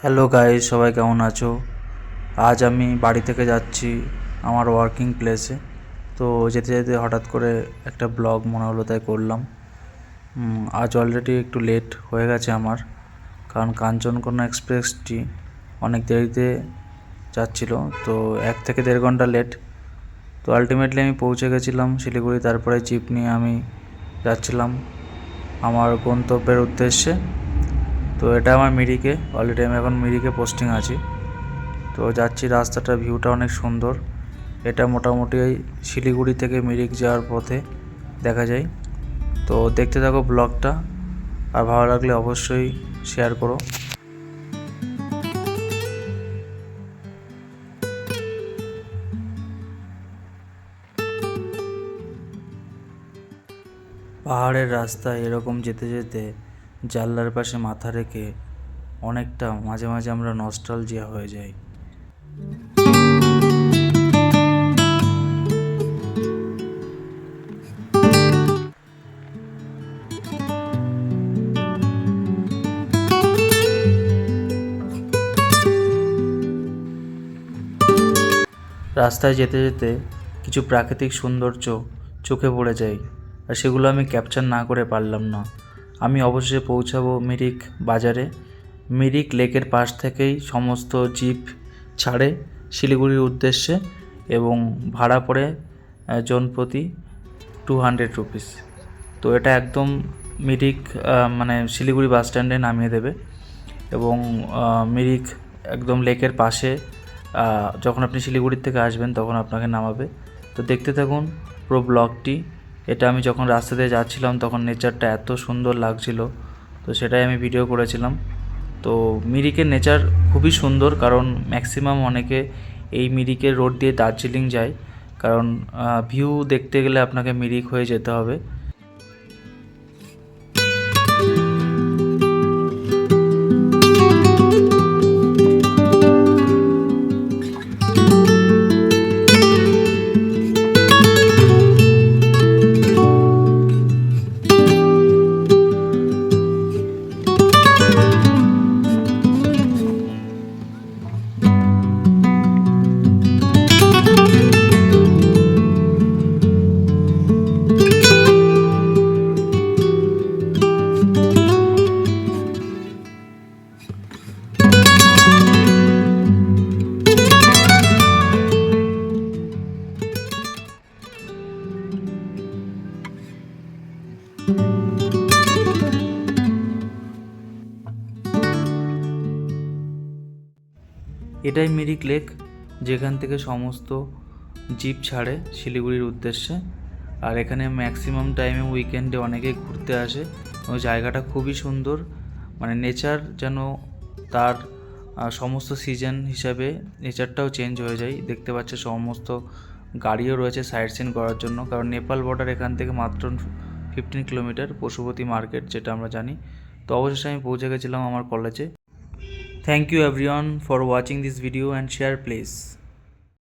Hello guys, সবাই কেমন আছো? আজ আমি বাড়ি থেকে যাচ্ছি আমার ওয়ার্কিং প্লেসে। তো যেতে যেতে হঠাৎ করে একটা ব্লগ মনে হলো, তাই করলাম। আজ অলরেডি একটু লেট হয়ে গেছে আমার, কারণ কাঞ্চনকন্যা এক্সপ্রেসটি অনেক দেরিতে যাচ্ছিল। তো 1 থেকে দেড় ঘন্টা লেট। তো আলটিমেটলি আমি পৌঁছে গেছিলাম শিলিগুড়ি। তারপরে জিপ নিয়ে আমি যাচ্ছিলাম আমার গন্তব্যের উদ্দেশ্যে। তো এটা আমার মিরিকে, অলরেডি আমি এখন মিরিকে পোস্টিং আছি। তো যাচ্ছি, রাস্তাটার ভিউটা অনেক সুন্দর। এটা মোটামুটি শিলিগুড়ি থেকে মিরিক যাওয়ার পথে দেখা যায়। তো দেখতে থাকো ব্লগটা, আর ভালো লাগলে অবশ্যই শেয়ার করো। পাহাড়ের রাস্তায় এরকম যেতে যেতে জানলার পাশে মাথা রেখে অনেকটা মাঝে মাঝে আমরা নস্টালজিয়া হয়ে যাই। রাস্তায় যেতে যেতে কিছু প্রাকৃতিক সৌন্দর্য চোখে পড়ে যায়, আর সেগুলো আমি ক্যাপচার না করে পারলাম না। আমি অবশ্যই পৌঁছাবো মিরিক বাজারে। মিরিক লেকের পাশ থেকেই সমস্ত জিপ ছাড়ে শিলিগুড়ির উদ্দেশ্যে, এবং ভাড়া পড়ে জনপ্রতি 200 রুপিস। তো এটা একদম মিরিক মানে শিলিগুড়ি বাস স্ট্যান্ডে নামিয়ে দেবে, এবং মিরিক একদম লেকের পাশে যখন আপনি শিলিগুড়ির থেকে আসবেন তখন আপনাকে নামাবে। তো দেখতে থাকুন পুরো ব্লগটি। এটা আমি যখন রাস্তা দিয়ে যাচ্ছিলাম তখন নেচারটা এত সুন্দর লাগছিল, তো সেটাই আমি ভিডিও করেছিলাম। তো মিরিকের নেচার খুবই সুন্দর, কারণ ম্যাক্সিমাম অনেকে এই মিরিকের রোড দিয়ে দার্জিলিং যায়, কারণ ভিউ দেখতে গেলে আপনাকে মিরিক হয়ে যেতে হবে। এটাই মিরিক লেক, যেখান থেকে সমস্ত জিপ ছাড়ে শিলিগুড়ির উদ্দেশ্যে। আর এখানে ম্যাক্সিমাম টাইমে উইকেন্ডে অনেকেই ঘুরতে আসে, এবং জায়গাটা খুবই সুন্দর। মানে নেচার যেন তার সমস্ত সিজন হিসাবে নেচারটাও চেঞ্জ হয়ে যায়। দেখতে পাচ্ছে সমস্ত গাড়িও রয়েছে সাইট সিন করার জন্য, কারণ নেপাল বর্ডার এখান থেকে মাত্র 15 কিলোমিটার, পশুপতি মার্কেট যেটা আমরা জানি। তো অবশেষে আমি পৌঁছে গেছিলাম আমার কলেজে। Thank you everyone for watching this video and share please.